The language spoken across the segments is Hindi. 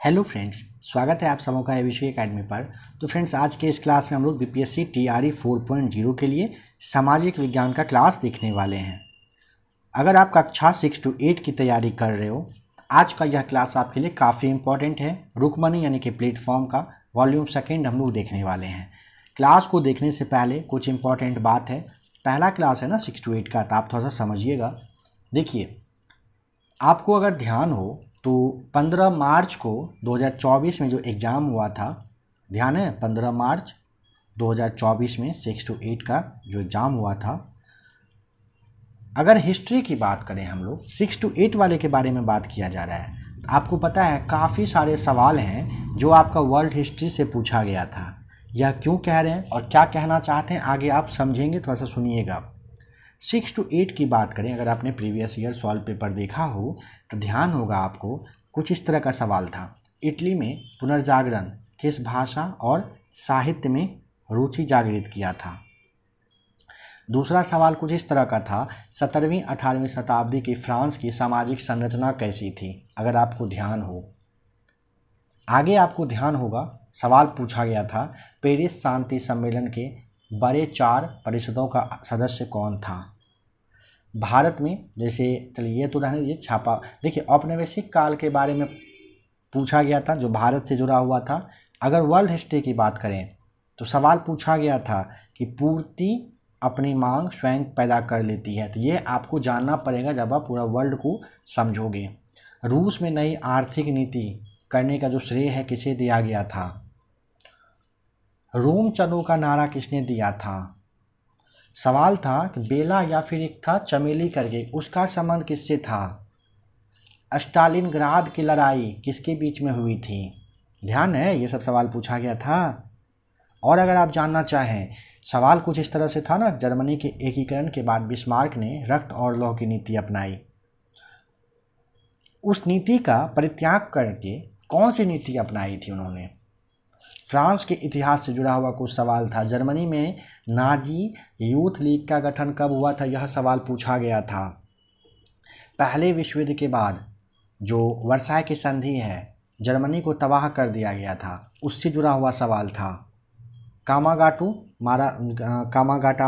हेलो फ्रेंड्स, स्वागत है आप सबों का एबीसी एकेडमी पर। तो फ्रेंड्स, आज के इस क्लास में हम लोग बीपीएससी टीआरई 4.0 के लिए सामाजिक विज्ञान का क्लास देखने वाले हैं। अगर आप कक्षा 6 to 8 की तैयारी कर रहे हो, आज का यह क्लास आपके लिए काफ़ी इंपॉर्टेंट है। रुकमनी यानी कि प्लेटफॉर्म का वॉल्यूम सेकेंड हम लोग देखने वाले हैं। क्लास को देखने से पहले कुछ इंपॉर्टेंट बात है। पहला क्लास है ना 6 to 8 का, तो आप थोड़ा सा समझिएगा। देखिए, आपको अगर ध्यान हो तो 15 मार्च को 2024 में जो एग्ज़ाम हुआ था, ध्यान है 15 मार्च 2024 में 6 to 8 का जो एग्ज़ाम हुआ था, अगर हिस्ट्री की बात करें हम लोग 6 to 8 वाले के बारे में बात किया जा रहा है, आपको पता है काफ़ी सारे सवाल हैं जो आपका वर्ल्ड हिस्ट्री से पूछा गया था। यह क्यों कह रहे हैं और क्या कहना चाहते हैं आगे आप समझेंगे, थोड़ा सा सुनिएगा। 6 to 8 की बात करें, अगर आपने प्रीवियस ईयर सॉल्व पेपर देखा हो तो ध्यान होगा आपको कुछ इस तरह का सवाल था। इटली में पुनर्जागरण किस भाषा और साहित्य में रुचि जागृत किया था। दूसरा सवाल कुछ इस तरह का था, 17वीं 18वीं शताब्दी की फ्रांस की सामाजिक संरचना कैसी थी, अगर आपको ध्यान हो। आगे आपको ध्यान होगा सवाल पूछा गया था, पेरिस शांति सम्मेलन के बड़े 4 परिषदों का सदस्य कौन था। भारत में जैसे, चलिए ये तो रहने दीजिए, छापा। देखिए, औपनिवेशिक काल के बारे में पूछा गया था जो भारत से जुड़ा हुआ था। अगर वर्ल्ड हिस्ट्री की बात करें तो सवाल पूछा गया था कि पूर्ति अपनी मांग स्वयं पैदा कर लेती है। तो ये आपको जानना पड़ेगा जब आप पूरा वर्ल्ड को समझोगे। रूस में नई आर्थिक नीति करने का जो श्रेय है किसे दिया गया था। रोम चलो का नारा किसने दिया था। सवाल था कि बेला या फिर एक था चमेली करके, उसका संबंध किससे था। स्टालिनग्राद की लड़ाई किसके बीच में हुई थी। ध्यान है, ये सब सवाल पूछा गया था। और अगर आप जानना चाहें, सवाल कुछ इस तरह से था ना, जर्मनी के एकीकरण के बाद बिस्मार्क ने रक्त और लौह की नीति अपनाई। उस नीति का परित्याग करके कौन सी नीति अपनाई थी उन्होंने। फ्रांस के इतिहास से जुड़ा हुआ कुछ सवाल था। जर्मनी में नाजी यूथ लीग का गठन कब हुआ था, यह सवाल पूछा गया था। पहले विश्व युद्ध के बाद जो वर्साय की संधि है, जर्मनी को तबाह कर दिया गया था, उससे जुड़ा हुआ सवाल था। कामागाटा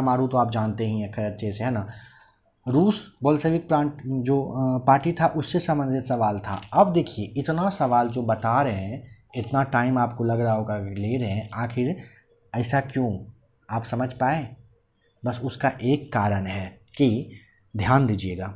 मारू तो आप जानते ही हैं खैर अच्छे से, है ना। रूस बोल्शेविक पार्टी था, उससे संबंधित सवाल था। अब देखिए, इतना सवाल जो बता रहे हैं, इतना टाइम आपको लग रहा होगा ले रहे हैं, आखिर ऐसा क्यों, आप समझ पाए। बस उसका एक कारण है कि ध्यान दीजिएगा,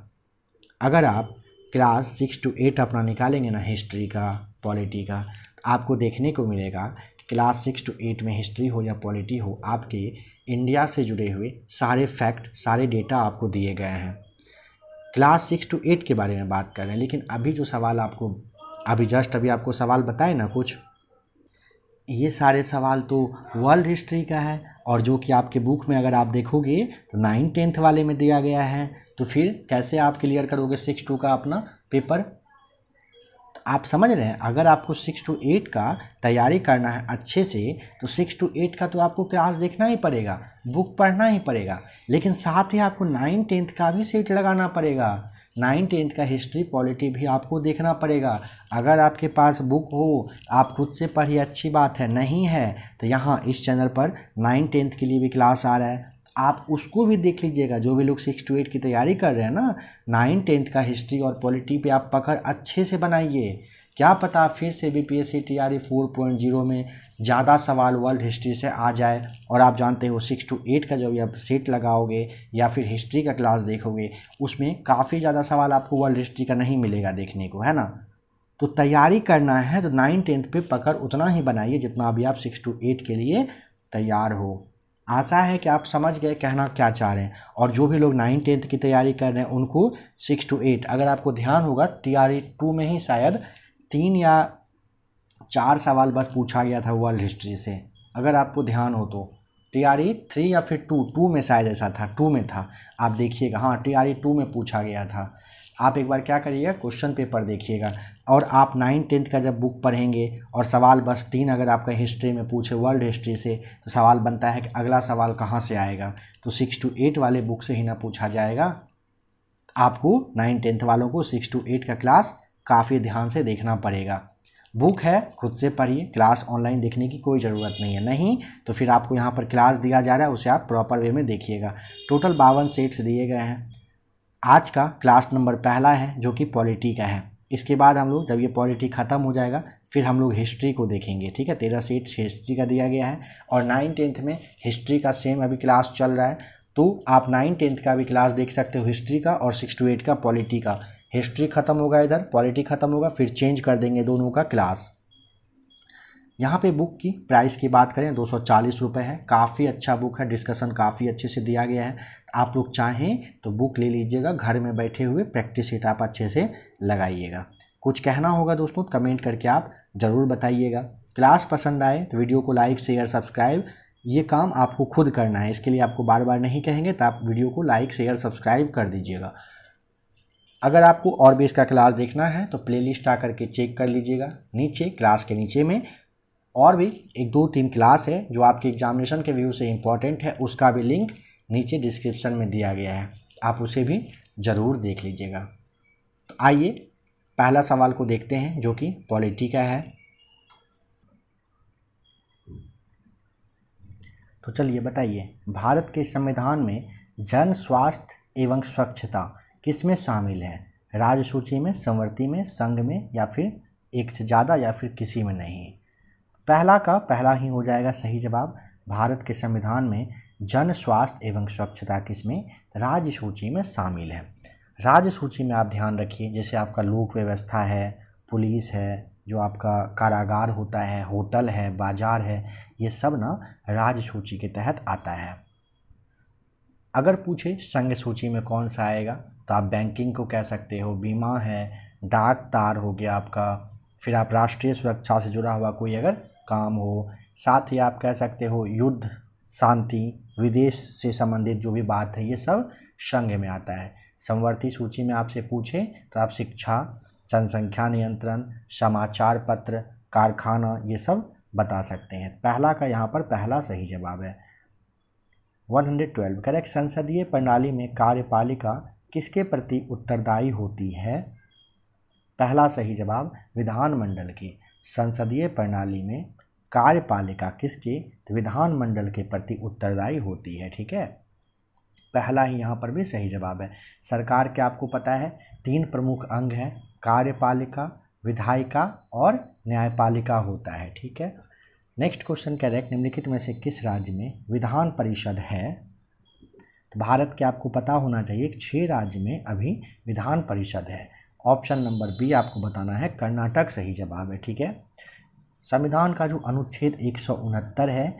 अगर आप क्लास 6 to 8 अपना निकालेंगे ना, हिस्ट्री का पॉलिटी का, तो आपको देखने को मिलेगा कि क्लास 6 to 8 में हिस्ट्री हो या पॉलिटी हो, आपके इंडिया से जुड़े हुए सारे फैक्ट, सारे डेटा आपको दिए गए हैं। क्लास 6 to 8 के बारे में बात कर रहे हैं, लेकिन अभी जो सवाल आपको अभी आपको सवाल बताए ना कुछ, ये सारे सवाल तो वर्ल्ड हिस्ट्री का है, और जो कि आपके बुक में अगर आप देखोगे तो 9th 10th वाले में दिया गया है। तो फिर कैसे आप क्लियर करोगे 6 to का अपना पेपर। तो आप समझ रहे हैं, अगर आपको 6 to 8 का तैयारी करना है अच्छे से, तो 6 to 8 का तो आपको क्लास देखना ही पड़ेगा, बुक पढ़ना ही पड़ेगा, लेकिन साथ ही आपको 9th 10th का भी सेट लगाना पड़ेगा। 9th 10th का हिस्ट्री पॉलिटी भी आपको देखना पड़ेगा। अगर आपके पास बुक हो, आप खुद से पढ़िए, अच्छी बात है। नहीं है तो यहाँ इस चैनल पर 9th 10th के लिए भी क्लास आ रहा है, आप उसको भी देख लीजिएगा। जो भी लोग 6 to 8 की तैयारी कर रहे हैं ना, 9th 10th का हिस्ट्री और पॉलिटी पे आप पकड़ अच्छे से बनाइए। क्या पता फिर से बीपीएससी टीआरई 4.0 में ज़्यादा सवाल वर्ल्ड हिस्ट्री से आ जाए, और आप जानते हो 6 to 8 का जब आप सेट लगाओगे या फिर हिस्ट्री का क्लास देखोगे, उसमें काफ़ी ज़्यादा सवाल आपको वर्ल्ड हिस्ट्री का नहीं मिलेगा देखने को, है ना। तो तैयारी करना है तो 9th 10th पे पकड़ उतना ही बनाइए जितना अभी आप 6 to 8 के लिए तैयार हो। आशा है कि आप समझ गए कहना क्या चाह रहे हैं। और जो भी लोग 9th 10th की तैयारी कर रहे हैं उनको 6 to 8, अगर आपको ध्यान होगा टीआरई 2 में ही शायद 3 या 4 सवाल बस पूछा गया था वर्ल्ड हिस्ट्री से, अगर आपको ध्यान हो तो। टीआरई 3 या फिर 2 में शायद ऐसा था, 2 में था, आप देखिएगा। हाँ, टीआरई 2 में पूछा गया था। आप एक बार क्या करिएगा, क्वेश्चन पेपर देखिएगा, और आप 9th 10th का जब बुक पढ़ेंगे और सवाल बस 3 अगर आपका हिस्ट्री में पूछे वर्ल्ड हिस्ट्री से, तो सवाल बनता है कि अगला सवाल कहाँ से आएगा। तो 6 to 8 वाले बुक से ही ना पूछा जाएगा। आपको 9th 10th वालों को 6 to 8 का क्लास काफ़ी ध्यान से देखना पड़ेगा। बुक है खुद से पढ़िए, क्लास ऑनलाइन देखने की कोई ज़रूरत नहीं है, नहीं तो फिर आपको यहाँ पर क्लास दिया जा रहा है उसे आप प्रॉपर वे में देखिएगा। टोटल 52 सेट्स दिए गए हैं। आज का क्लास नंबर पहला है जो कि पॉलिटी का है। इसके बाद हम लोग जब ये पॉलिटी ख़त्म हो जाएगा फिर हम लोग हिस्ट्री को देखेंगे, ठीक है। 13 सेट्स हिस्ट्री का दिया गया है और 9-10 में हिस्ट्री का सेम अभी क्लास चल रहा है, तो आप 9-10 का भी क्लास देख सकते हो हिस्ट्री का, और 6 to 8 का पॉलिटी का। हिस्ट्री ख़त्म होगा इधर, पॉलिटी ख़त्म होगा, फिर चेंज कर देंगे दोनों का क्लास। यहाँ पे बुक की प्राइस की बात करें 240 रुपये है। काफ़ी अच्छा बुक है, डिस्कशन काफ़ी अच्छे से दिया गया है। आप लोग चाहें तो बुक ले लीजिएगा, घर में बैठे हुए प्रैक्टिस सेट आप अच्छे से लगाइएगा। कुछ कहना होगा दोस्तों कमेंट करके आप ज़रूर बताइएगा। क्लास पसंद आए तो वीडियो को लाइक शेयर सब्सक्राइब, ये काम आपको खुद करना है, इसके लिए आपको बार बार नहीं कहेंगे, तो आप वीडियो को लाइक शेयर सब्सक्राइब कर दीजिएगा। अगर आपको और भी इसका क्लास देखना है तो प्लेलिस्ट आकर के चेक कर लीजिएगा, नीचे क्लास के नीचे में और भी 1-2-3 क्लास है जो आपके एग्जामिनेशन के व्यू से इम्पॉर्टेंट है, उसका भी लिंक नीचे डिस्क्रिप्शन में दिया गया है, आप उसे भी ज़रूर देख लीजिएगा। तो आइए पहला सवाल को देखते हैं जो कि पॉलिटी का है। तो चलिए बताइए, भारत के संविधान में जन स्वास्थ्य एवं स्वच्छता किसमें शामिल है? राज्य सूची में, संवृत्ति में, संघ में, या फिर एक से ज़्यादा, या फिर किसी में नहीं? पहला का पहला ही हो जाएगा सही जवाब। भारत के संविधान में जन स्वास्थ्य एवं स्वच्छता किसमें? राज्य सूची में शामिल है। राज्य सूची में आप ध्यान रखिए, जैसे आपका लोक व्यवस्था है, पुलिस है, जो आपका कारागार होता है, होटल है, बाजार है, ये सब ना राज्य सूची के तहत आता है। अगर पूछे संघ सूची में कौन सा आएगा तो आप बैंकिंग को कह सकते हो, बीमा है, डाक तार हो गया आपका, फिर आप राष्ट्रीय सुरक्षा से जुड़ा हुआ कोई अगर काम हो, साथ ही आप कह सकते हो युद्ध, शांति, विदेश से संबंधित जो भी बात है, ये सब संघ में आता है। संवर्ती सूची में आपसे पूछे तो आप शिक्षा, जनसंख्या नियंत्रण, समाचार पत्र, कारखाना, ये सब बता सकते हैं। पहला का यहाँ पर पहला सही जवाब है। 112 करेक्ट। संसदीय प्रणाली में कार्यपालिका किसके प्रति उत्तरदायी होती है? पहला सही जवाब विधानमंडल की। संसदीय प्रणाली में कार्यपालिका किसके? विधानमंडल के प्रति उत्तरदायी होती है, ठीक है। पहला ही यहाँ पर भी सही जवाब है। सरकार के आपको पता है 3 प्रमुख अंग हैं, कार्यपालिका, विधायिका और न्यायपालिका होता है, ठीक है। नेक्स्ट क्वेश्चन करेक्ट, निम्नलिखित में से किस राज्य में विधान परिषद है? तो भारत के आपको पता होना चाहिए 6 राज्य में अभी विधान परिषद है। ऑप्शन नंबर बी आपको बताना है, कर्नाटक सही जवाब है, ठीक है। संविधान का जो अनुच्छेद 169 है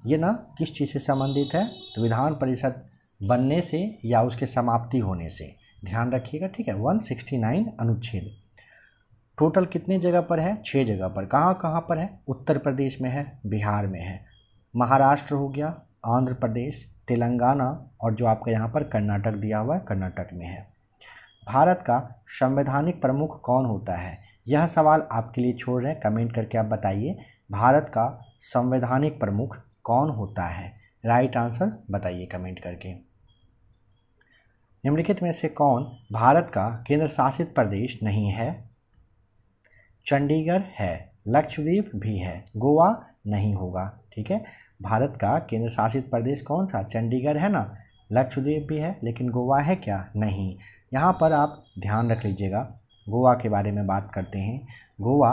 ये ना किस चीज़ से संबंधित है? तो विधान परिषद बनने से या उसके समाप्ति होने से, ध्यान रखिएगा, ठीक है। 169 अनुच्छेद टोटल कितने जगह पर है? 6 जगह पर। कहाँ कहाँ पर है? उत्तर प्रदेश में है, बिहार में है, महाराष्ट्र हो गया, आंध्र प्रदेश, तेलंगाना, और जो आपका यहाँ पर कर्नाटक दिया हुआ है, कर्नाटक में है। भारत का संवैधानिक प्रमुख कौन होता है? यह सवाल आपके लिए छोड़ रहे हैं, कमेंट करके आप बताइए, भारत का संवैधानिक प्रमुख कौन होता है? राइट आंसर बताइए कमेंट करके। निम्नलिखित में से कौन भारत का केंद्र शासित प्रदेश नहीं है? चंडीगढ़ है, लक्षद्वीप भी है, गोवा नहीं होगा, ठीक है। भारत का केंद्र शासित प्रदेश कौन सा? चंडीगढ़ है ना, लक्षद्वीप भी है, लेकिन गोवा है क्या? नहीं। यहाँ पर आप ध्यान रख लीजिएगा, गोवा के बारे में बात करते हैं। गोवा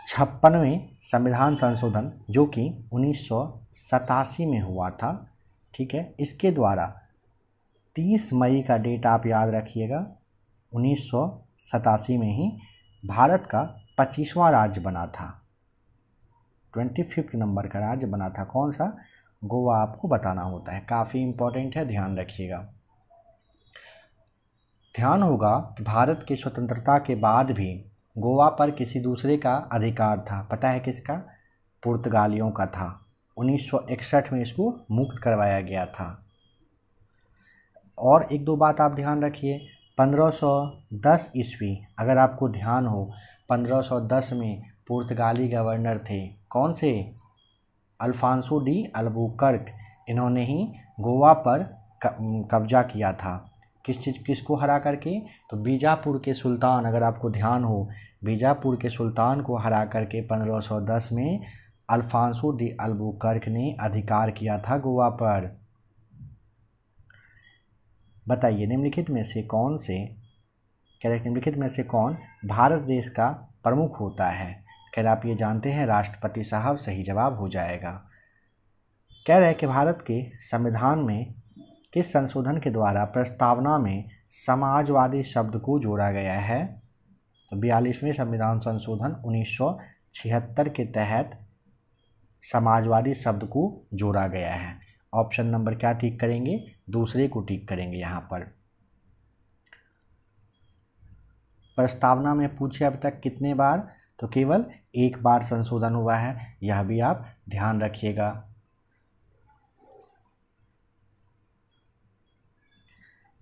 56वें संविधान संशोधन जो कि 1987 में हुआ था, ठीक है, इसके द्वारा 30 मई का डेट आप याद रखिएगा, 1987 में ही भारत का 25वां राज्य बना था, 25 नंबर का राज्य बना था। कौन सा? गोवा आपको बताना होता है, काफ़ी इम्पोर्टेंट है, ध्यान रखिएगा। ध्यान होगा कि भारत की स्वतंत्रता के बाद भी गोवा पर किसी दूसरे का अधिकार था, पता है किसका? पुर्तगालियों का था। 1961 में इसको मुक्त करवाया गया था। और 1-2 बात आप ध्यान रखिए, 1510 ईस्वी, अगर आपको ध्यान हो, 1510 में पुर्तगाली गवर्नर थे, कौन से? अल्फांसो डी अल्बुकर्क, इन्होंने ही गोवा पर कब्जा किया था। किसको हरा करके? तो बीजापुर के सुल्तान, अगर आपको ध्यान हो, बीजापुर के सुल्तान को हरा करके 1510 में अल्फांसो डी अल्बुकर्क ने अधिकार किया था गोवा पर। बताइए निम्नलिखित में से कौन से, कह रहे निम्नलिखित में से कौन भारत देश का प्रमुख होता है? कह रहे आप ये जानते हैं राष्ट्रपति साहब, सही जवाब हो जाएगा। कह रहे कि भारत के संविधान में किस संशोधन के द्वारा प्रस्तावना में समाजवादी शब्द को जोड़ा गया है? तो 42वें संविधान संशोधन 1976 के तहत समाजवादी शब्द को जोड़ा गया है। ऑप्शन नंबर क्या टिक करेंगे? दूसरे को टिक करेंगे। यहाँ पर प्रस्तावना में पूछे अब तक कितने बार? तो केवल एक बार संशोधन हुआ है, यह भी आप ध्यान रखिएगा।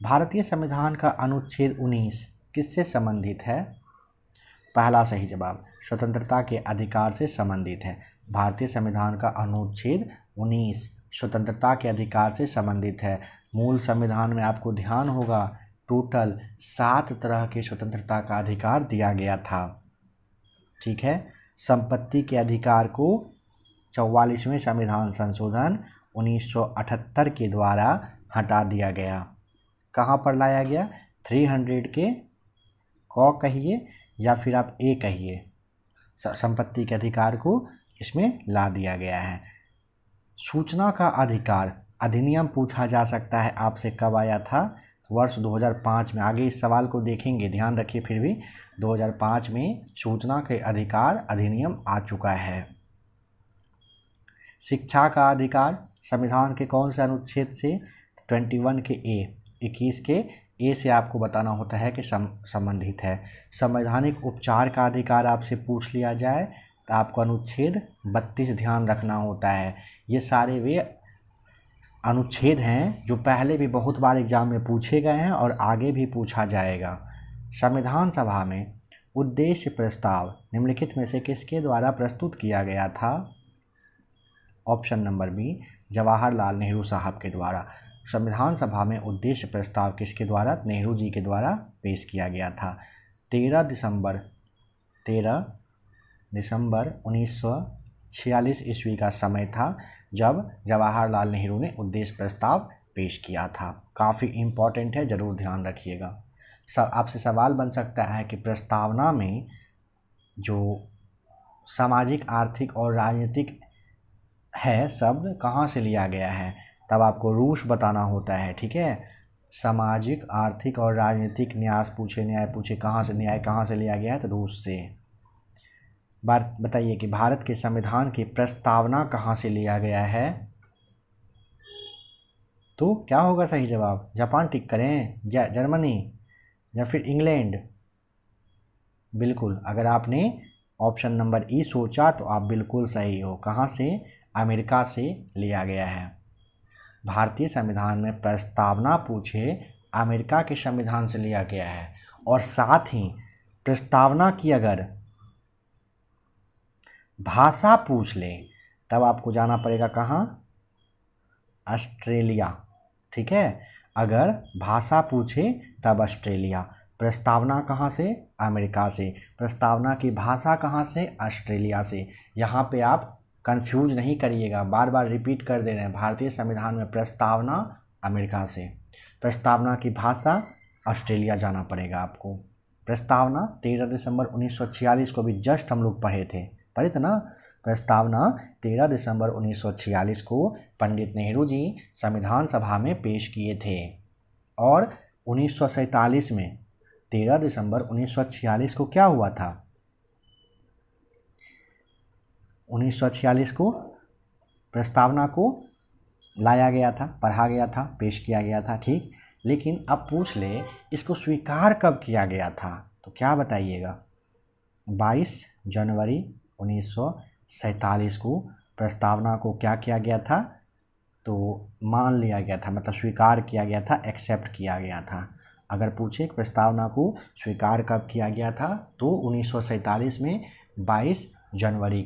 भारतीय संविधान का अनुच्छेद 19 किससे संबंधित है? पहला सही जवाब स्वतंत्रता के अधिकार से संबंधित है। भारतीय संविधान का अनुच्छेद 19 स्वतंत्रता के अधिकार से संबंधित है। मूल संविधान में आपको ध्यान होगा टोटल 7 तरह के स्वतंत्रता का अधिकार दिया गया था। ठीक है, संपत्ति के अधिकार को 44वें संविधान संशोधन 1978 के द्वारा हटा दिया गया। कहाँ पर लाया गया? 300 के क कहिए या फिर आप ए कहिए, संपत्ति के अधिकार को इसमें ला दिया गया है। सूचना का अधिकार अधिनियम पूछा जा सकता है आपसे कब आया था? वर्ष 2005 में। आगे इस सवाल को देखेंगे, ध्यान रखिए। फिर भी 2005 में सूचना के अधिकार अधिनियम आ चुका है। शिक्षा का अधिकार संविधान के कौन से अनुच्छेद से? 21 के ए, 21 के ए से आपको बताना होता है कि संबंधित है। संवैधानिक उपचार का अधिकार आपसे पूछ लिया जाए तो आपको अनुच्छेद 32 ध्यान रखना होता है। ये सारे वे अनुच्छेद हैं जो पहले भी बहुत बार एग्जाम में पूछे गए हैं और आगे भी पूछा जाएगा। संविधान सभा में उद्देश्य प्रस्ताव निम्नलिखित में से किसके द्वारा प्रस्तुत किया गया था? Option number B Jawaharlal Nehru साहब के द्वारा। संविधान सभा में उद्देश्य प्रस्ताव किसके द्वारा? नेहरू जी के द्वारा पेश किया गया था। 13 दिसंबर 1946 ईस्वी का समय था जब जवाहरलाल नेहरू ने उद्देश्य प्रस्ताव पेश किया था। काफ़ी इम्पॉर्टेंट है, ज़रूर ध्यान रखिएगा। आपसे सवाल बन सकता है कि प्रस्तावना में जो सामाजिक, आर्थिक और राजनीतिक है शब्द कहाँ से लिया गया है? तब आपको रूस बताना होता है। ठीक है, सामाजिक, आर्थिक और राजनीतिक न्याय पूछे कहाँ से, न्याय कहाँ से लिया गया है? तो रूस से। बात बताइए कि भारत के संविधान की प्रस्तावना कहाँ से लिया गया है? तो क्या होगा सही जवाब? जापान टिक करें, या जर्मनी, या फिर इंग्लैंड? बिल्कुल, अगर आपने ऑप्शन नंबर ई सोचा तो आप बिल्कुल सही हो। कहाँ से? अमेरिका से लिया गया है। भारतीय संविधान में प्रस्तावना पूछे अमेरिका के संविधान से लिया गया है। और साथ ही प्रस्तावना की अगर भाषा पूछ ले तब आपको जाना पड़ेगा कहाँ? ऑस्ट्रेलिया। ठीक है, अगर भाषा पूछे तब ऑस्ट्रेलिया। प्रस्तावना कहाँ से? अमेरिका से। प्रस्तावना की भाषा कहाँ से? ऑस्ट्रेलिया से। यहाँ पे आप कंफ्यूज नहीं करिएगा, बार बार रिपीट कर दे रहे हैं। भारतीय संविधान में प्रस्तावना अमेरिका से, प्रस्तावना की भाषा ऑस्ट्रेलिया जाना पड़ेगा आपको। प्रस्तावना 13 दिसंबर 1946 को भी जस्ट हम लोग पढ़े थे ना। प्रस्तावना 13 दिसंबर 1946 को पंडित नेहरू जी संविधान सभा में पेश किए थे। और 1947 में 13 दिसंबर 1946 को क्या हुआ था? 1946 को प्रस्तावना को लाया गया था, पढ़ा गया था, पेश किया गया था। ठीक, लेकिन अब पूछ ले इसको स्वीकार कब किया गया था? तो क्या बताइएगा? 22 जनवरी 1947 को प्रस्तावना को क्या किया गया था? तो मान लिया गया था, मतलब स्वीकार किया गया था, एक्सेप्ट किया गया था। अगर पूछे प्रस्तावना को स्वीकार कब किया गया था तो 1947 में 22 जनवरी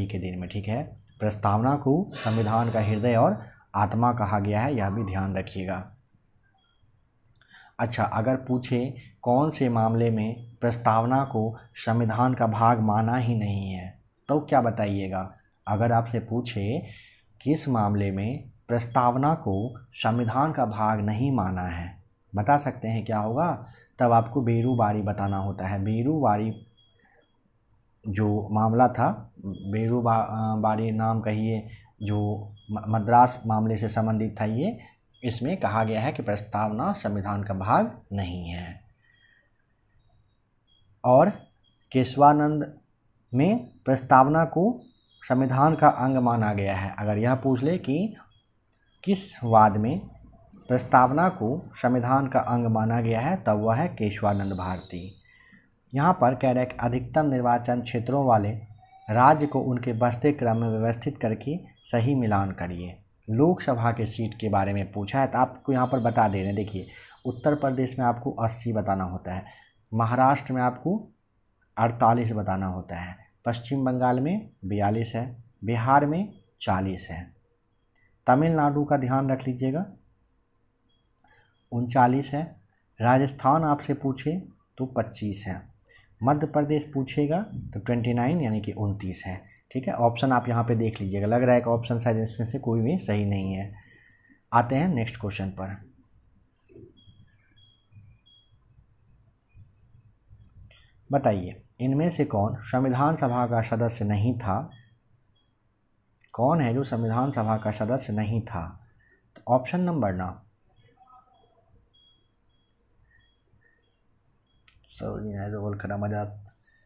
के दिन में। ठीक है, प्रस्तावना को संविधान का हृदय और आत्मा कहा गया है, यह भी ध्यान रखिएगा। अच्छा, अगर पूछे कौन से मामले में प्रस्तावना को संविधान का भाग माना ही नहीं है तो क्या बताइएगा। अगर आपसे पूछे किस मामले में प्रस्तावना को संविधान का भाग नहीं माना है, बता सकते हैं क्या होगा। तब आपको बेरूबारी बताना होता है। बेरूबारी जो मामला था, बेरूबारी नाम कहिए, जो मद्रास मामले से संबंधित था, ये इसमें कहा गया है कि प्रस्तावना संविधान का भाग नहीं है। और केशवानंद में प्रस्तावना को संविधान का अंग माना गया है। अगर यह पूछ ले कि किस वाद में प्रस्तावना को संविधान का अंग माना गया है, तब वह है केशवानंद भारती। यहाँ पर कह रहे हैं कि अधिकतम निर्वाचन क्षेत्रों वाले राज्य को उनके बढ़ते क्रम में व्यवस्थित करके सही मिलान करिए। लोकसभा के सीट के बारे में पूछा है तो आपको यहाँ पर बता दे रहे हैं। देखिए, उत्तर प्रदेश में आपको 80 बताना होता है, महाराष्ट्र में आपको 48 बताना होता है, पश्चिम बंगाल में 42 है, बिहार में 40 है, तमिलनाडु का ध्यान रख लीजिएगा 39 है, राजस्थान आपसे पूछे तो 25 है, मध्य प्रदेश पूछेगा तो 29 यानी कि 29 है। ठीक है, ऑप्शन आप यहाँ पे देख लीजिएगा, लग रहा है कि ऑप्शन शायद इसमें से कोई भी सही नहीं है। आते हैं नेक्स्ट क्वेश्चन पर। बताइए, इनमें से कौन संविधान सभा का सदस्य नहीं था। कौन है जो संविधान सभा का सदस्य नहीं था। तो ऑप्शन नंबर ना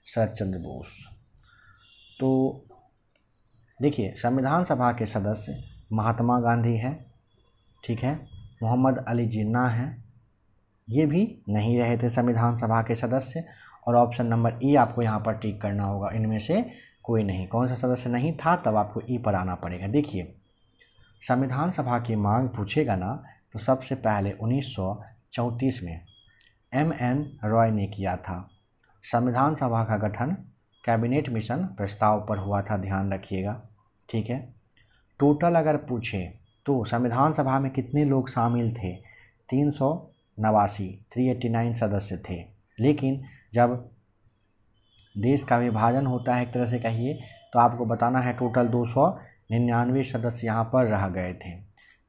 शरद चंद्र बोस। तो देखिए, संविधान सभा के सदस्य महात्मा गांधी हैं, ठीक है, मोहम्मद अली जिन्ना हैं, ये भी नहीं रहे थे संविधान सभा के सदस्य। और ऑप्शन नंबर ई आपको यहाँ पर टिक करना होगा, इनमें से कोई नहीं। कौन सा सदस्य नहीं था, तब आपको ई पर आना पड़ेगा। देखिए, संविधान सभा की मांग पूछेगा ना तो सबसे पहले 1934 में M.N. रॉय ने किया था। संविधान सभा का गठन कैबिनेट मिशन प्रस्ताव पर हुआ था, ध्यान रखिएगा। ठीक है, टोटल अगर पूछे तो संविधान सभा में कितने लोग शामिल थे, 389 सदस्य थे। लेकिन जब देश का विभाजन होता है एक तरह से कहिए, तो आपको बताना है टोटल 299 सदस्य यहाँ पर रह गए थे।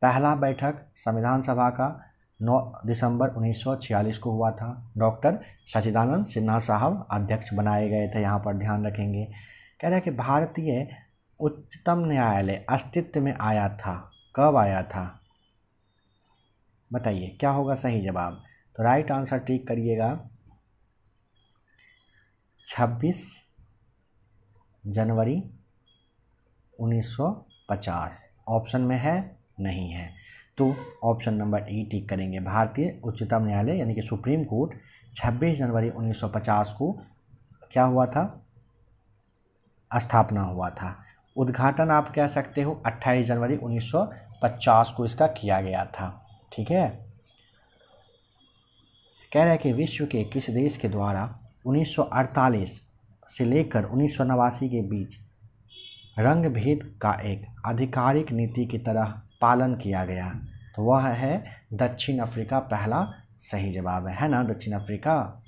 पहला बैठक संविधान सभा का 9 दिसंबर 1946 को हुआ था। डॉक्टर सच्चिदानंद सिन्हा साहब अध्यक्ष बनाए गए थे, यहाँ पर ध्यान रखेंगे। कह रहे हैं कि भारतीय उच्चतम न्यायालय अस्तित्व में आया था। कब आया था बताइए, क्या होगा सही जवाब। तो राइट आंसर टिक करिएगा 26 जनवरी 1950। ऑप्शन में है नहीं है, तो ऑप्शन नंबर ई टिक करेंगे। भारतीय उच्चतम न्यायालय यानी कि सुप्रीम कोर्ट 26 जनवरी 1950 को क्या हुआ था, स्थापना हुआ था। उद्घाटन आप कह सकते हो 28 जनवरी 1950 को इसका किया गया था। ठीक है, कह रहा है कि विश्व के किस देश के द्वारा 1948 से लेकर 1989 के बीच रंग भेद का एक आधिकारिक नीति की तरह पालन किया गया, तो वह है दक्षिण अफ्रीका। पहला सही जवाब है ना, दक्षिण अफ्रीका।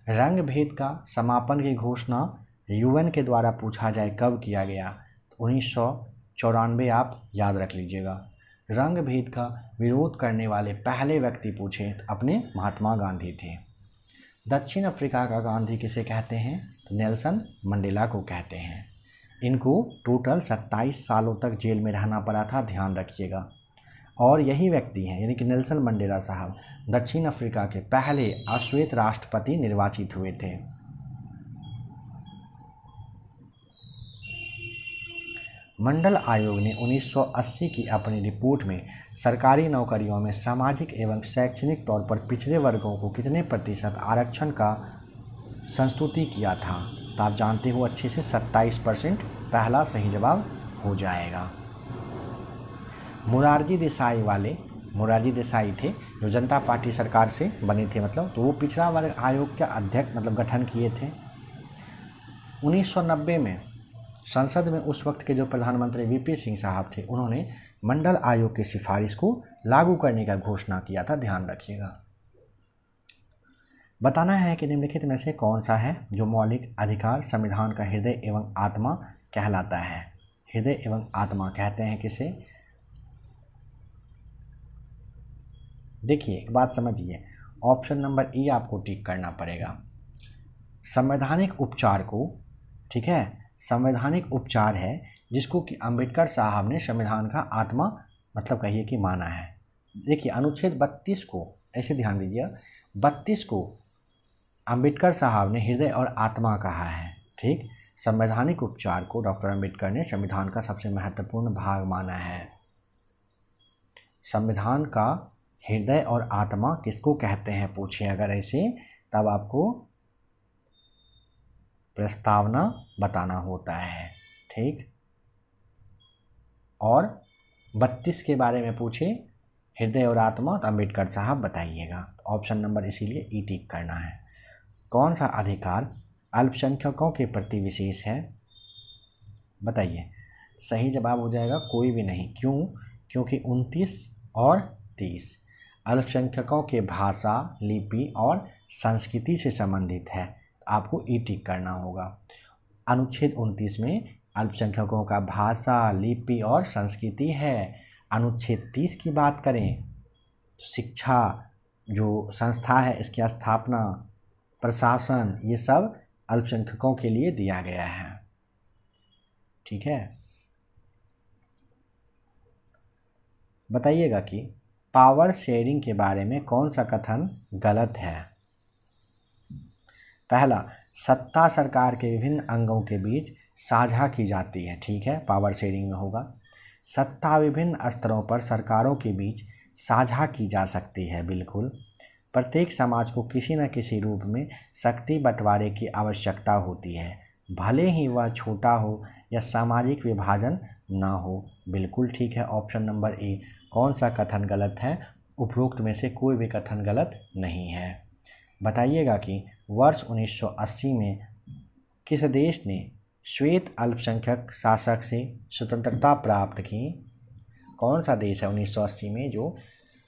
रंग भेद का समापन की घोषणा UN के द्वारा पूछा जाए कब किया गया, तो 1994 आप याद रख लीजिएगा। रंग भेद का विरोध करने वाले पहले व्यक्ति पूछे तो अपने महात्मा गांधी थे। दक्षिण अफ्रीका का गांधी किसे कहते हैं, तो नेल्सन मंडेला को कहते हैं। इनको टोटल 27 सालों तक जेल में रहना पड़ा था, ध्यान रखिएगा। और यही व्यक्ति हैं यानी कि नेल्सन मंडेला साहब दक्षिण अफ्रीका के पहले अश्वेत राष्ट्रपति निर्वाचित हुए थे। मंडल आयोग ने 1980 की अपनी रिपोर्ट में सरकारी नौकरियों में सामाजिक एवं शैक्षणिक तौर पर पिछड़े वर्गों को कितने प्रतिशत आरक्षण का संस्तुति किया था, तो आप जानते हो अच्छे से 27%। पहला सही जवाब हो जाएगा। मोरारजी देसाई थे जो जनता पार्टी सरकार से बने थे, मतलब तो वो पिछड़ा वर्ग आयोग का अध्यक्ष मतलब गठन किए थे। 1990 में संसद में उस वक्त के जो प्रधानमंत्री VP सिंह साहब थे, उन्होंने मंडल आयोग की सिफारिश को लागू करने का घोषणा किया था, ध्यान रखिएगा। बताना है कि निम्नलिखित में से कौन सा है जो मौलिक अधिकार संविधान का हृदय एवं आत्मा कहलाता है। हृदय एवं आत्मा कहते हैं किसे? देखिए एक बात समझिए, ऑप्शन नंबर ई आपको टिक करना पड़ेगा। संवैधानिक उपचार को, ठीक है, संवैधानिक उपचार है जिसको कि अंबेडकर साहब ने संविधान का आत्मा मतलब कहिए कि माना है। देखिए अनुच्छेद 32 को, ऐसे ध्यान दीजिए, 32 को अंबेडकर साहब ने हृदय और आत्मा कहा है। ठीक, संवैधानिक उपचार को डॉक्टर अंबेडकर ने संविधान का सबसे महत्वपूर्ण भाग माना है। संविधान का हृदय और आत्मा किसको कहते हैं पूछे अगर ऐसे, तब आपको प्रस्तावना बताना होता है। ठीक, और 32 के बारे में पूछे हृदय और आत्मा तो अंबेडकर साहब बताइएगा। ऑप्शन नंबर इसीलिए ई टिक करना है। कौन सा अधिकार अल्पसंख्यकों के प्रति विशेष है? बताइए। सही जवाब हो जाएगा कोई भी नहीं। क्यों? क्योंकि 29 और 30 अल्पसंख्यकों के भाषा, लिपि और संस्कृति से संबंधित है। आपको ई टिक करना होगा। अनुच्छेद 29 में अल्पसंख्यकों का भाषा, लिपि और संस्कृति है। अनुच्छेद 30 की बात करें तो शिक्षा जो संस्था है इसकी स्थापना, प्रशासन, ये सब अल्पसंख्यकों के लिए दिया गया है। ठीक है, बताइएगा कि पावर शेयरिंग के बारे में कौन सा कथन गलत है? पहला, सत्ता सरकार के विभिन्न अंगों के बीच साझा की जाती है। ठीक है, पावर शेयरिंग में होगा। सत्ता विभिन्न स्तरों पर सरकारों के बीच साझा की जा सकती है। बिल्कुल। प्रत्येक समाज को किसी न किसी रूप में शक्ति बंटवारे की आवश्यकता होती है, भले ही वह छोटा हो या सामाजिक विभाजन ना हो। बिल्कुल ठीक है, ऑप्शन नंबर ए। कौन सा कथन गलत है? उपरोक्त में से कोई भी कथन गलत नहीं है। बताइएगा कि वर्ष 1980 में किस देश ने श्वेत अल्पसंख्यक शासक से स्वतंत्रता प्राप्त की? कौन सा देश है 1980 में जो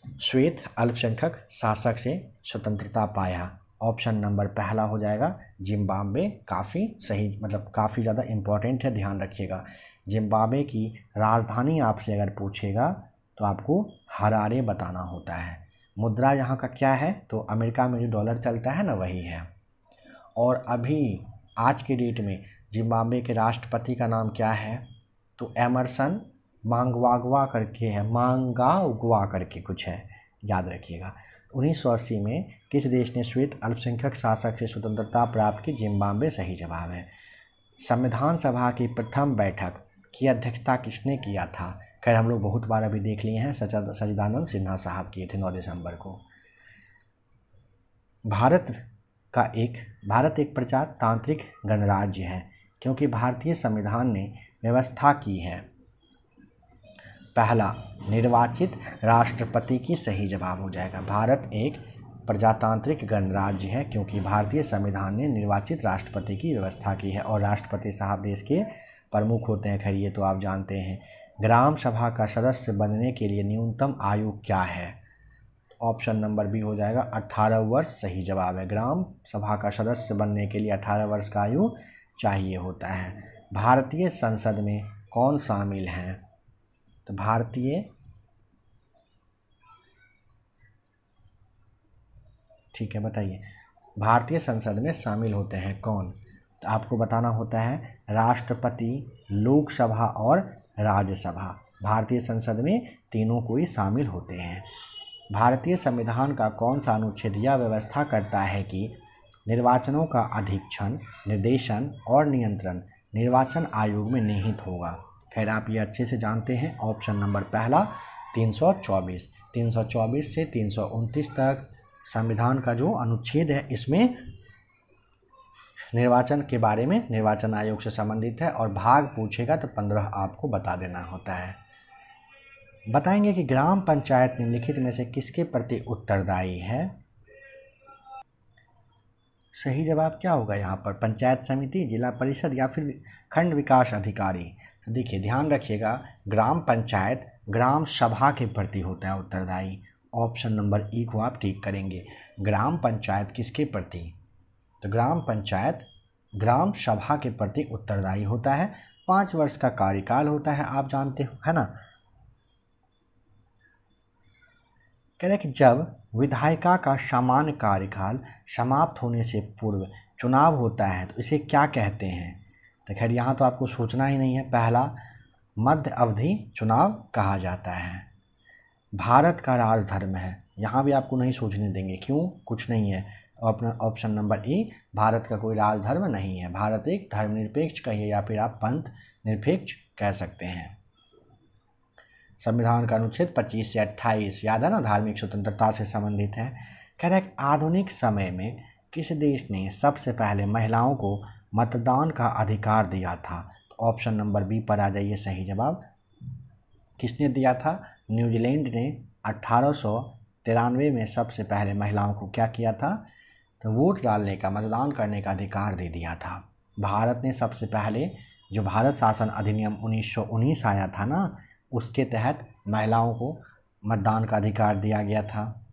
श्वेत अल्पसंख्यक शासक से स्वतंत्रता पाया? ऑप्शन नंबर पहला हो जाएगा जिम्बाब्वे। काफ़ी सही, मतलब काफ़ी ज़्यादा इम्पोर्टेंट है, ध्यान रखिएगा। जिम्बाब्वे की राजधानी आपसे अगर पूछेगा तो आपको हरारे बताना होता है। मुद्रा यहाँ का क्या है? तो अमेरिका में जो डॉलर चलता है ना वही है। और अभी आज के डेट में जिम्बाब्वे के राष्ट्रपति का नाम क्या है? तो एमरसन मांगवागवा करके है, मांगाउगवा करके कुछ है, याद रखिएगा। 1980 में किस देश ने श्वेत अल्पसंख्यक शासक से स्वतंत्रता प्राप्त की? जिम्बाब्वे सही जवाब है। संविधान सभा की प्रथम बैठक की अध्यक्षता किसने किया था? खैर हम लोग बहुत बार अभी देख लिए हैं, सच्चिदानंद सिन्हा साहब किए थे 9 दिसंबर को। भारत एक प्रजातांत्रिक गणराज्य है क्योंकि भारतीय संविधान ने व्यवस्था की है। पहला, निर्वाचित राष्ट्रपति की सही जवाब हो जाएगा। भारत एक प्रजातांत्रिक गणराज्य है क्योंकि भारतीय संविधान ने निर्वाचित राष्ट्रपति की व्यवस्था की है और राष्ट्रपति साहब देश के प्रमुख होते हैं। खैर ये तो आप जानते हैं। ग्राम सभा का सदस्य बनने के लिए न्यूनतम आयु क्या है? ऑप्शन नंबर बी हो जाएगा 18 वर्ष सही जवाब है। ग्राम सभा का सदस्य बनने के लिए 18 वर्ष का आयु चाहिए होता है। भारतीय संसद में कौन शामिल हैं? तो ठीक है बताइए, भारतीय संसद में शामिल होते हैं कौन? तो आपको बताना होता है राष्ट्रपति, लोकसभा और राज्यसभा। भारतीय संसद में तीनों को ही शामिल होते हैं। भारतीय संविधान का कौन सा अनुच्छेद यह व्यवस्था करता है कि निर्वाचनों का अधीक्षण, निर्देशन और नियंत्रण निर्वाचन आयोग में निहित होगा? खैर आप ये अच्छे से जानते हैं। ऑप्शन नंबर पहला 324 से 329 तक संविधान का जो अनुच्छेद है इसमें निर्वाचन के बारे में, निर्वाचन आयोग से संबंधित है। और भाग पूछेगा तो 15 आपको बता देना होता है। बताएंगे कि ग्राम पंचायत निम्नलिखित में से किसके प्रति उत्तरदायी है? सही जवाब क्या होगा यहाँ पर? पंचायत समिति, जिला परिषद या फिर खंड विकास अधिकारी? तो देखिए ध्यान रखिएगा, ग्राम पंचायत ग्राम सभा के प्रति होता है उत्तरदायी ऑप्शन नंबर ई को आप टिक करेंगे। ग्राम पंचायत किसके प्रति? तो ग्राम पंचायत ग्राम सभा के प्रति उत्तरदायी होता है। 5 वर्ष का कार्यकाल होता है, आप जानते हो, है ना। कह रहे कि जब विधायिका का सामान्य कार्यकाल समाप्त होने से पूर्व चुनाव होता है तो इसे क्या कहते हैं? तो खैर यहाँ तो आपको सोचना ही नहीं है। पहला, मध्य अवधि चुनाव कहा जाता है। भारत का राजधर्म है, यहाँ भी आपको नहीं सोचने देंगे, क्यों? कुछ नहीं है। तो अपना ऑप्शन नंबर ए, भारत का कोई राजधर्म नहीं है। भारत एक धर्मनिरपेक्ष कहिए या फिर आप पंथ निरपेक्ष कह सकते हैं। संविधान का अनुच्छेद 25 से 28 याद है ना, धार्मिक स्वतंत्रता से संबंधित है। कह रहे हैं आधुनिक समय में किस देश ने सबसे पहले महिलाओं को मतदान का अधिकार दिया था? तो ऑप्शन नंबर बी पर आ जाइए सही जवाब। किसने दिया था? न्यूजीलैंड ने 1893 में सबसे पहले महिलाओं को क्या किया था? तो वोट डालने का, मतदान करने का अधिकार दे दिया था। भारत ने सबसे पहले जो भारत शासन अधिनियम 1919 आया था ना, उसके तहत महिलाओं को मतदान का अधिकार दिया गया था।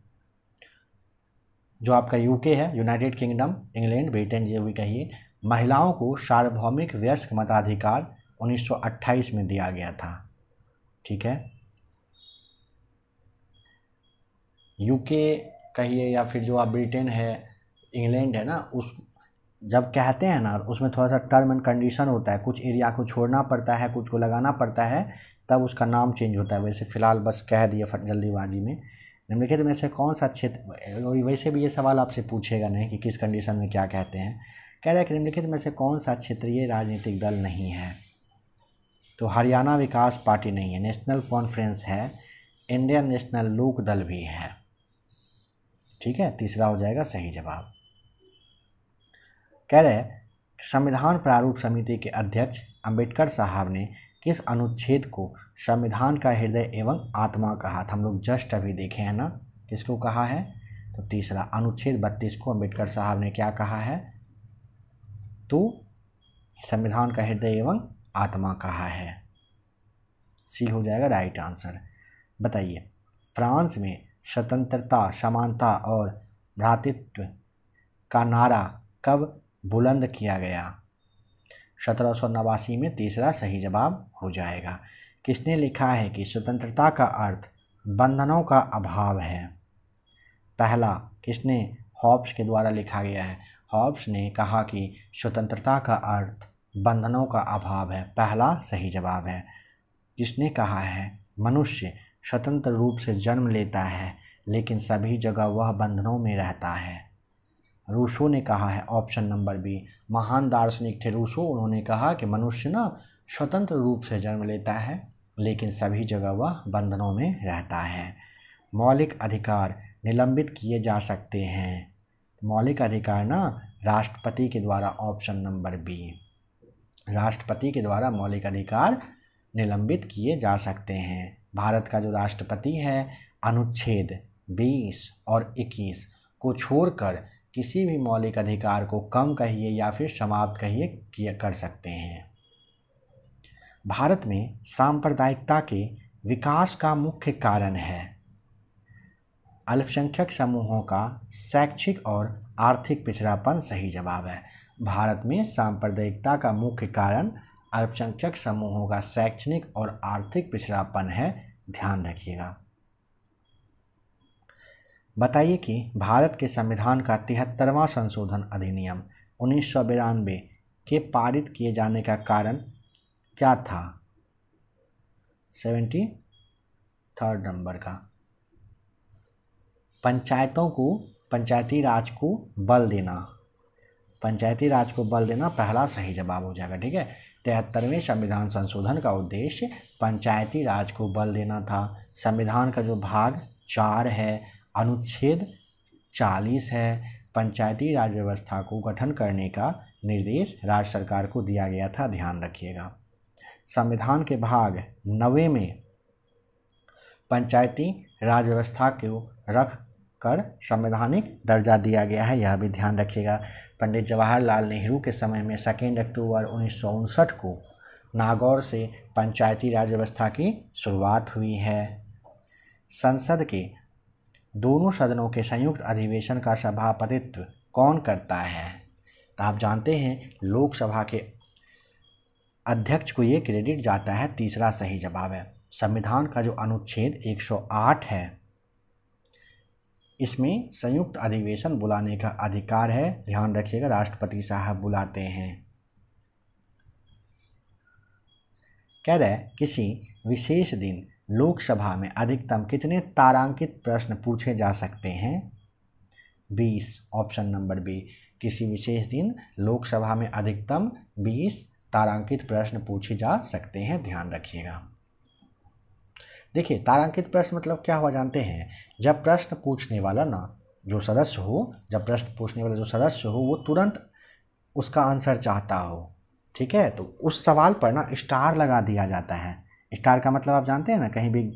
जो आपका यूके है, यूनाइटेड किंगडम, इंग्लैंड, ब्रिटेन जो भी कहिए, महिलाओं को सार्वभौमिक वयस्क मताधिकार 1928 में दिया गया था। ठीक है, यूके कहिए या फिर जो आप ब्रिटेन है, इंग्लैंड है ना, उस जब कहते हैं ना उसमें थोड़ा सा टर्म एंड कंडीशन होता है, कुछ एरिया को छोड़ना पड़ता है, कुछ को लगाना पड़ता है, तब उसका नाम चेंज होता है। वैसे फ़िलहाल बस कह दिए जल्दीबाजी में। निम्नलिखित में से कौन सा क्षेत्र, वैसे भी ये सवाल आपसे पूछेगा नहीं कि किस कंडीशन में क्या कहते हैं। कह रहा है कि निम्नलिखित में से कौन सा क्षेत्रीय राजनीतिक दल नहीं है? तो हरियाणा विकास पार्टी नहीं है, नेशनल कॉन्फ्रेंस है, इंडियन नेशनल लोक दल भी है। ठीक है, तीसरा हो जाएगा सही जवाब। कह रहे संविधान प्रारूप समिति के अध्यक्ष अंबेडकर साहब ने किस अनुच्छेद को संविधान का हृदय एवं आत्मा कहा था? हम लोग जस्ट अभी देखे हैं ना, किसको कहा है? तो तीसरा, अनुच्छेद 32 को अंबेडकर साहब ने क्या कहा है? तो संविधान का हृदय एवं आत्मा कहा है। सी हो जाएगा राइट आंसर। बताइए, फ्रांस में स्वतंत्रता, समानता और भ्रातृत्व का नारा कब बुलंद किया गया? 1789 में, तीसरा सही जवाब हो जाएगा। किसने लिखा है कि स्वतंत्रता का अर्थ बंधनों का अभाव है? पहला, किसने? हॉब्स के द्वारा लिखा गया है। हॉब्स ने कहा कि स्वतंत्रता का अर्थ बंधनों का अभाव है, पहला सही जवाब है। किसने कहा है? मनुष्य स्वतंत्र रूप से जन्म लेता है लेकिन सभी जगह वह बंधनों में रहता है। रूसो ने कहा है, ऑप्शन नंबर बी। महान दार्शनिक थे रूसो, उन्होंने कहा कि मनुष्य ना स्वतंत्र रूप से जन्म लेता है लेकिन सभी जगह वह बंधनों में रहता है। मौलिक अधिकार निलंबित किए जा सकते हैं। मौलिक अधिकार ना राष्ट्रपति के द्वारा, ऑप्शन नंबर बी, राष्ट्रपति के द्वारा मौलिक अधिकार निलंबित किए जा सकते हैं। भारत का जो राष्ट्रपति है अनुच्छेद 20 और 21 को छोड़कर किसी भी मौलिक अधिकार को कम कहिए या फिर समाप्त कहिए कर सकते हैं। भारत में सांप्रदायिकता के विकास का मुख्य कारण है अल्पसंख्यक समूहों का शैक्षिक और आर्थिक पिछड़ापन, सही जवाब है। भारत में सांप्रदायिकता का मुख्य कारण अल्पसंख्यक समूहों का शैक्षणिक और आर्थिक पिछड़ापन है, ध्यान रखिएगा। बताइए कि भारत के संविधान का 73वां संशोधन अधिनियम 1992 के पारित किए जाने का कारण क्या था? 73rd नंबर का, पंचायती राज को बल देना, पंचायती राज को बल देना पहला सही जवाब हो जाएगा। ठीक है, 73वें संविधान संशोधन का उद्देश्य पंचायती राज को बल देना था। संविधान का जो भाग 4 है, अनुच्छेद 40 है, पंचायती राज व्यवस्था को गठन करने का निर्देश राज्य सरकार को दिया गया था, ध्यान रखिएगा। संविधान के भाग 9 में पंचायती राज व्यवस्था को रख कर संवैधानिक दर्जा दिया गया है, यह भी ध्यान रखिएगा। पंडित जवाहरलाल नेहरू के समय में 2 अक्टूबर 1959 को नागौर से पंचायती राज व्यवस्था की शुरुआत हुई है। संसद के दोनों सदनों के संयुक्त अधिवेशन का सभापतित्व कौन करता है? तो आप जानते हैं लोकसभा के अध्यक्ष को ये क्रेडिट जाता है। तीसरा सही जवाब है। संविधान का जो अनुच्छेद 108 है, इसमें संयुक्त अधिवेशन बुलाने का अधिकार है। ध्यान रखिएगा, राष्ट्रपति साहब बुलाते हैं। कह रहे किसी विशेष दिन लोकसभा में अधिकतम कितने तारांकित प्रश्न पूछे जा सकते हैं? 20। Option number B. किसी विशेष दिन लोकसभा में अधिकतम 20 तारांकित प्रश्न पूछे जा सकते हैं। ध्यान रखिएगा। देखिए, तारांकित प्रश्न मतलब क्या हुआ जानते हैं? जब प्रश्न पूछने वाला जो सदस्य हो वो तुरंत उसका आंसर चाहता हो, ठीक है, तो उस सवाल पर स्टार लगा दिया जाता है। स्टार का मतलब आप जानते हैं ना, कहीं भी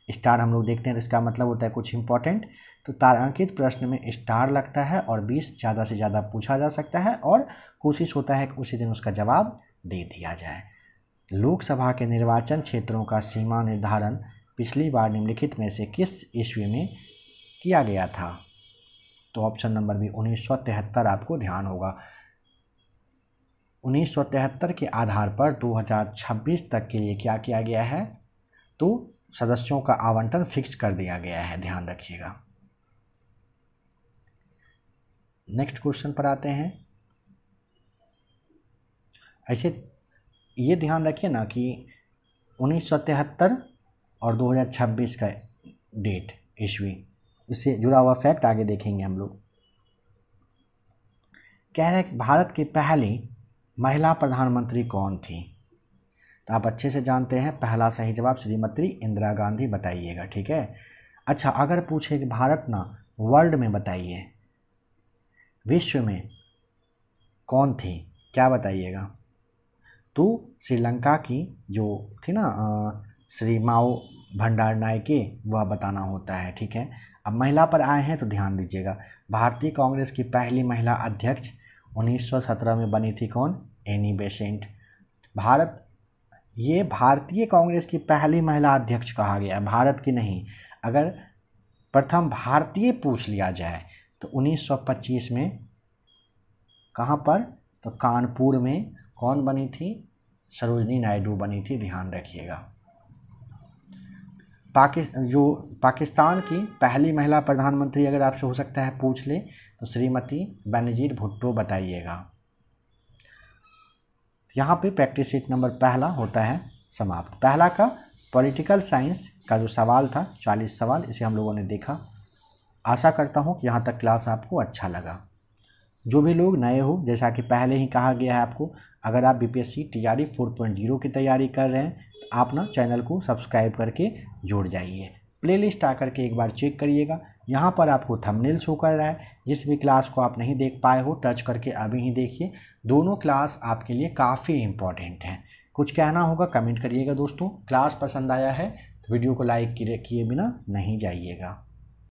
स्टार हम लोग देखते हैं तो इसका मतलब होता है कुछ इंपॉर्टेंट। तो तारांकित प्रश्न में स्टार लगता है और 20 ज़्यादा से ज़्यादा पूछा जा सकता है और कोशिश होता है कि उसी दिन उसका जवाब दे दिया जाए। लोकसभा के निर्वाचन क्षेत्रों का सीमा निर्धारण पिछली बार निम्नलिखित में से किस ईस्वी में किया गया था? तो ऑप्शन नंबर बी 1973 आपको ध्यान होगा। 1973 के आधार पर 2026 तक के लिए क्या किया गया है? तो सदस्यों का आवंटन फिक्स कर दिया गया है। ध्यान रखिएगा। नेक्स्ट क्वेश्चन पर आते हैं। ऐसे ये ध्यान रखिए ना कि 1973 और 2026 का डेट ईस्वी, इससे जुड़ा हुआ फैक्ट आगे देखेंगे हम लोग। कह रहे हैं भारत की पहली महिला प्रधानमंत्री कौन थी? तो आप अच्छे से जानते हैं, पहला सही जवाब श्रीमती इंदिरा गांधी बताइएगा, ठीक है। अच्छा, अगर पूछे कि भारत वर्ल्ड में बताइए, विश्व में कौन थी, क्या बताइएगा? तो श्रीलंका की जो थी श्री माओ भंडारनायके, वह बताना होता है, ठीक है। अब महिला पर आए हैं तो ध्यान दीजिएगा। भारतीय कांग्रेस की पहली महिला अध्यक्ष 1917 में बनी थी कौन? Annie Besant. ये भारतीय कांग्रेस की पहली महिला अध्यक्ष कहा गया, भारत की नहीं। अगर प्रथम भारतीय पूछ लिया जाए तो 1925 में कहाँ पर? तो कानपुर में कौन बनी थी? सरोजनी नायडू बनी थी। ध्यान रखिएगा। पाकिस्तान की पहली महिला प्रधानमंत्री अगर आपसे हो सकता है पूछ ले तो श्रीमती बेनजीर भुट्टो बताइएगा। यहाँ पे प्रैक्टिस सीट नंबर पहला होता है समाप्त। पहला का पॉलिटिकल साइंस का जो सवाल था 40 सवाल, इसे हम लोगों ने देखा। आशा करता हूँ कि यहाँ तक क्लास आपको अच्छा लगा। जो भी लोग नए हो, जैसा कि पहले ही कहा गया है आपको, अगर आप बीपीएससी टीआरई 4.0 की तैयारी कर रहे हैं तो आप चैनल को सब्सक्राइब करके जुड़ जाइए। प्लेलिस्ट आकर के एक बार चेक करिएगा, यहाँ पर आपको थंबनेल शो कर रहा है। जिस भी क्लास को आप नहीं देख पाए हो, टच करके अभी ही देखिए। दोनों क्लास आपके लिए काफ़ी इम्पॉर्टेंट हैं। कुछ कहना होगा कमेंट करिएगा दोस्तों। क्लास पसंद आया है तो वीडियो को लाइक किए बिना नहीं जाइएगा।